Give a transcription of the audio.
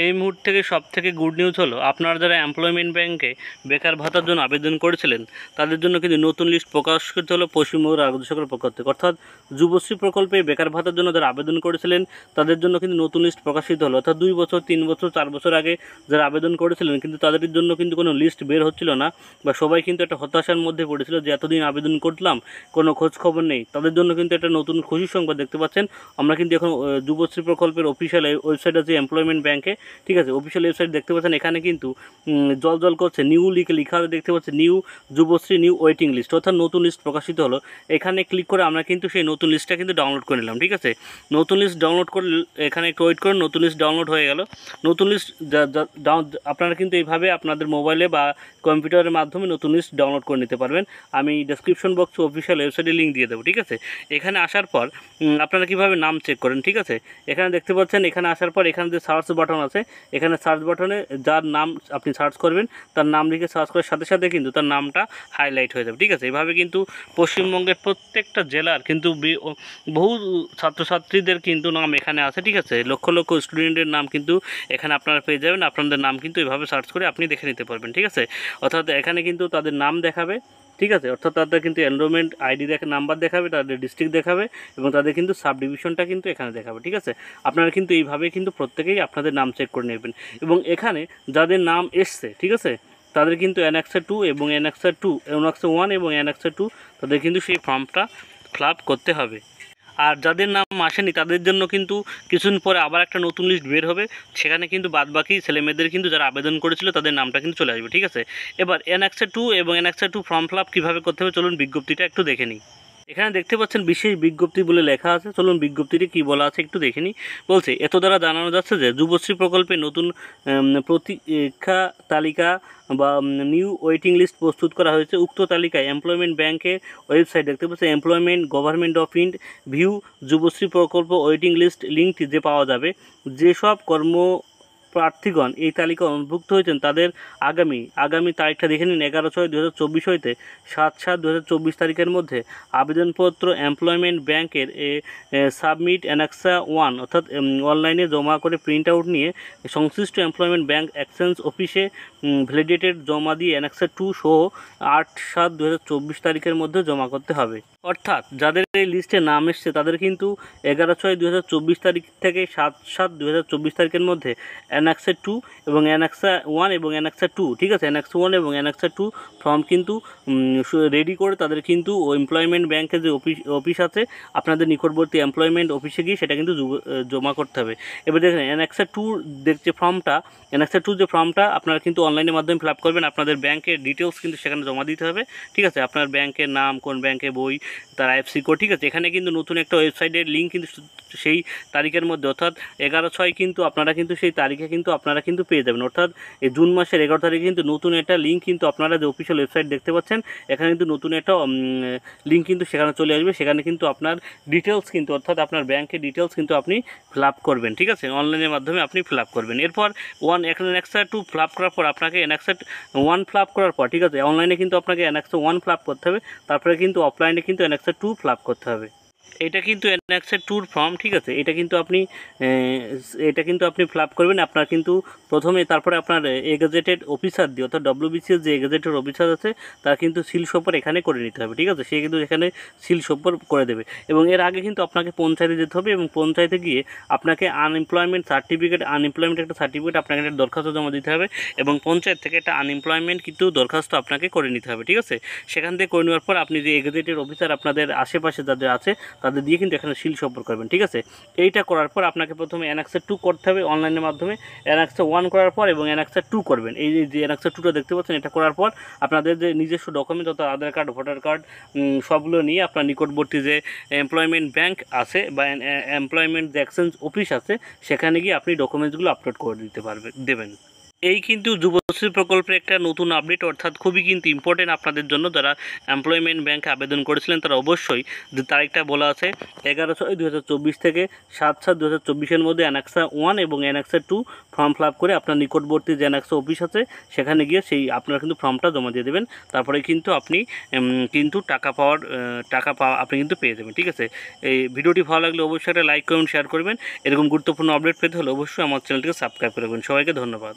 এই মুহূর্ত থেকে সবথেকে গুড নিউজ হলো আপনারা যারা এমপ্লয়মেন্ট ব্যাংকে বেকার ভাতার জন্য আবেদন করেছিলেন তাদের জন্য কিন্তু নতুন লিস্ট প্রকাশিত হলো পশ্চিমবঙ্গ রাজ্য সরকারের পক্ষ থেকে। অর্থাৎ যুবশ্রী প্রকল্পে বেকার ভাতার জন্য যারা আবেদন করেছিলেন তাদের জন্য কিন্তু নতুন লিস্ট প্রকাশিত হলো। অর্থাৎ 2 বছর 3 বছর 4 বছর আগে যারা আবেদন করেছিলেন কিন্তু তাদের জন্য কিন্তু কোনো লিস্ট বের হচ্ছিল না, বা সবাই কিন্তু একটা হতাশার মধ্যে পড়েছিল যে এতদিন আবেদন করলাম কোনো খোঁজ খবর নেই। তাদের জন্য কিন্তু একটা নতুন খুশির সংবাদ দেখতে পাচ্ছেন। আমরা কিন্তু এখন যুবশ্রী প্রকল্পের অফিসিয়াল ওয়েবসাইট আছে এমপ্লয়মেন্ট ব্যাংকে, ঠিক আছে, অফিসিয়াল ওয়েবসাইট দেখতে পাচ্ছেন। এখানে কিন্তু জল করছে নিউ লেখা দেখতে পাচ্ছেন, new Yuvashree new waiting list, অর্থাৎ নতুন লিস্ট প্রকাশিত হলো। এখানে ক্লিক করে আমরা কিন্তু সেই নতুন লিস্টটা কিন্তু ডাউনলোড করে নিলাম, ঠিক আছে। নতুন লিস্ট ডাউনলোড করে এখানে একটু ওয়েট করুন, নতুন লিস্ট ডাউনলোড হয়ে গেল। নতুন লিস্ট আপনারা কিন্তু এইভাবে আপনাদের মোবাইলে বা কম্পিউটারের মাধ্যমে নতুন লিস্ট ডাউনলোড করে নিতে পারবেন। আমি ডেসক্রিপশন বক্সে অফিসিয়াল ওয়েবসাইটে লিঙ্ক দিয়ে দেবো, ঠিক আছে। এখানে আসার পর আপনারা কীভাবে নাম চেক করেন, ঠিক আছে। এখানে দেখতে পাচ্ছেন, এখানে আসার পর এখানে যে সার্চ বাটন আছে, এখানে সার্চ বাটনে যার নাম আপনি সার্চ করবেন তার নাম লিখে সার্চ করার সাথে সাথে কিন্তু তার নামটা হাইলাইট হয়ে যাবে, ঠিক আছে। এভাবে কিন্তু পশ্চিমবঙ্গের প্রত্যেকটা জেলার কিন্তু বহু ছাত্রছাত্রীদের কিন্তু নাম এখানে আছে, ঠিক আছে। লক্ষ লক্ষ স্টুডেন্টের নাম কিন্তু এখানে আপনারা পেয়ে যাবেন। আপনাদের নাম কিন্তু এভাবে সার্চ করে আপনি দেখে নিতে পারবেন, ঠিক আছে। অর্থাৎ এখানে কিন্তু তাদের নাম দেখাবে, ঠিক আছে। অর্থাৎ তাদের কিন্তু এনরোলমেন্ট আইডি নাম্বার দেখাবে, তাদের ডিস্ট্রিক্ট দেখাবে এবং তাদের কিন্তু সাব ডিভিশনটা কিন্তু এখানে দেখাবে, ঠিক আছে। আপনারা কিন্তু এইভাবে কিন্তু প্রত্যেকেই আপনাদের নাম চেক করে নেবেন। এবং এখানে যাদের নাম এসছে, ঠিক আছে, তাদের কিন্তু অ্যানেক্সার 2 এবং অ্যানেক্সার 1 এবং অ্যানেক্সার 2 তাদের কিন্তু সেই ফর্মটা ফিল আপ করতে হবে। আর যাদের নাম আসেনি তাদের জন্য কিন্তু কিছুদিন পরে আবার একটা নতুন লিস্ট বের হবে, সেখানে কিন্তু বাদবাকি ছেলেমেয়েদের কিন্তু যারা আবেদন করেছিল তাদের নামটা কিন্তু চলে আসবে, ঠিক আছে। এবার অ্যানেক্সার 2 এবং অ্যানেক্সার 2 ফর্ম ফিল আপ কীভাবে করতে হবে চলুন বিজ্ঞপ্তিটা একটু দেখে নিই। এখানে দেখতে পাচ্ছেন বিশেষ বিজ্ঞপ্তি বলে লেখা আছে, চলুন বিজ্ঞপ্তিটি কী বলা আছে একটু দেখে নিই। বলছে, এত দ্বারা জানানো যাচ্ছে যে যুবশ্রী প্রকল্পে নতুন প্রতীক্ষা তালিকা বা নিউ ওয়েটিং লিস্ট প্রস্তুত করা হয়েছে। উক্ত তালিকায় এমপ্লয়মেন্ট ব্যাংকের ওয়েবসাইট দেখতে পাচ্ছেন employment government of ইন্ড view Yuvashree প্রকল্প ওয়েটিং লিস্ট লিঙ্কটি যে পাওয়া যাবে। যেসব প্রার্থীগণ এই তালিকায় অন্তর্ভুক্ত হয়েছেন তাদের আগামী তারিখটা দেখে নিন। 11/6/2024 হইতে 7/7/2024 তারিখের মধ্যে আবেদনপত্র এমপ্লয়মেন্ট ব্যাংকের সাবমিট অ্যানেক্সা 1 অর্থাৎ অনলাইনে জমা করে প্রিন্ট আউট নিয়ে সংশ্লিষ্ট এমপ্লয়মেন্ট ব্যাংক এক্সচেঞ্জ অফিসে ভ্যালিডেটেড জমা দিয়ে অ্যানেক্সা 2 সহ 8/7/2024 তারিখের মধ্যে জমা করতে হবে। অর্থাৎ যাদের এই লিস্টে নাম এসছে তাদের কিন্তু 11/6/2024 তারিখ থেকে 7/7/2024 তারিখের মধ্যে অ্যানেক্সা 2 এবং অ্যানেক্সা 1 এবং অ্যানেক্সা 2, ঠিক আছে, অ্যানেক্সা 1 এবং অ্যানেক্সা 2 ফর্ম কিন্তু রেডি করে তাদের কিন্তু এমপ্লয়মেন্ট ব্যাংকের যে অফিস আছে আপনাদের নিকটবর্তী এমপ্লয়মেন্ট অফিসে গিয়ে সেটা কিন্তু জমা করতে হবে। এবার দেখেন অ্যানেক্সা 2 যে ফর্মটা, অ্যানেক্সা 2 যে ফর্মটা আপনারা কিন্তু অনলাইনের মাধ্যমে ফিল আপ করবেন। আপনাদের ব্যাংকের ডিটেলস কিন্তু সেখানে জমা দিতে হবে, ঠিক আছে। আপনার ব্যাংকের নাম, কোন ব্যাংকে বই, তার আইএফসি কোড, ঠিক আছে। এখানে কিন্তু নতুন একটা ওয়েবসাইটের লিঙ্ক কিন্তু সেই তারিখের মধ্যে অর্থাৎ 11/6 কিন্তু আপনারা কিন্তু সেই তারিখে কিন্তু আপনারা কিন্তু পেয়ে যাবেন। অর্থাৎ এই জুন মাসের 11 তারিখে কিন্তু নতুন একটা লিঙ্ক কিন্তু আপনারা যে অফিসিয়াল ওয়েবসাইট দেখতে পাচ্ছেন এখানে কিন্তু নতুন একটা লিঙ্ক কিন্তু সেখানে চলে আসবে। সেখানে কিন্তু আপনার ডিটেলস কিন্তু অর্থাৎ আপনার ব্যাংকের ডিটেলস কিন্তু আপনি ফিল আপ করবেন, ঠিক আছে, অনলাইনের মাধ্যমে আপনি ফিল আপ করবেন। এরপর অ্যানেক্সা 2 ফিল আপ করার পর আপনাকে অ্যানেক্সা 1 ফিল আপ করার পর, ঠিক আছে, অনলাইনে কিন্তু আপনাকে অ্যানেক্সা 1 ফিল আপ করতে হবে, তারপরে কিন্তু অফলাইনে কিন্তু অ্যানেক্সা 2 ফিল আপ করতে হবে। এটা কিন্তু অ্যানেক্সা 2 ফর্ম, ঠিক আছে। এটা কিন্তু আপনি ফিল আপ করবেন। আপনার কিন্তু প্রথমে তারপরে আপনার এগেজেটেড অফিসার দিয়ে অর্থাৎ ডব্লিউবিসিএস যে এগেজেটেড অফিসার আছে তার কিন্তু সিল সপ্পর এখানে করে নিতে হবে, ঠিক আছে। সে কিন্তু এখানে সিল সপ্পর করে দেবে। এবং এর আগে কিন্তু আপনাকে পঞ্চায়েতে যেতে হবে এবং পঞ্চায়েতে গিয়ে আপনাকে আনএমপ্লয়মেন্ট একটা সার্টিফিকেট আপনাকে একটা দরখাস্ত জমা দিতে হবে এবং পঞ্চায়েত থেকে একটা আনএমপ্লয়মেন্ট কিন্তু দরখাস্ত আপনাকে করে নিতে হবে, ঠিক আছে। সেখান থেকে করে নেওয়ার পর আপনি যে এগেজেটেড অফিসার আপনাদের আশেপাশে যাদের আছে তাদের দিয়ে কিন্তু এখানে সিল সপ্পর করবেন, ঠিক আছে। এইটা করার পর আপনাকে প্রথমে অ্যানেক্সা 2 করতে হবে অনলাইনের মাধ্যমে, অ্যানেক্সা 1 করার পর এবং অ্যানেক্সা 2 করবেন। এই যে অ্যানেক্সা 2টা দেখতে পাচ্ছেন, এটা করার পর আপনাদের যে নিজস্ব ডকুমেন্ট অর্থাৎ আধার কার্ড, ভোটার কার্ড সবগুলো নিয়ে আপনার নিকটবর্তী যে এমপ্লয়মেন্ট ব্যাংক আছে বা এমপ্লয়মেন্ট যে এক্সচেঞ্জ অফিস আছে সেখানে গিয়ে আপনি ডকুমেন্টসগুলো আপলোড করে দেবেন। এই কিন্তু যুবশ্রী প্রকল্পের একটা নতুন আপডেট, অর্থাৎ খুবই কিন্তু ইম্পর্টেন্ট আপনাদের জন্য। যারা এমপ্লয়মেন্ট ব্যাংকে আবেদন করেছিলেন তারা অবশ্যই, যে তারিখটা বলা আছে 11/6/2024 থেকে 7/7/2024 মধ্যে অ্যানেক্সা 1 এবং অ্যানেক্সা 2 ফর্ম ফিল আপ করে আপনার নিকটবর্তী যে অ্যানেক্সা অফিস আছে সেখানে গিয়ে আপনারা কিন্তু ফর্মটা জমা দিয়ে দেবেন। তারপরে কিন্তু আপনি কিন্তু টাকা পাওয়া আপনি কিন্তু পেয়ে যাবেন। ঠিক আছে, এই ভিডিওটি ভালো লাগলে অবশ্যই একটা লাইক কমেন্ট শেয়ার করবেন। এরকম গুরুত্বপূর্ণ আপডেট পেতে হলে অবশ্যই আমার চ্যানেলটিকে সাবস্ক্রাইব করবেন। সবাইকে ধন্যবাদ।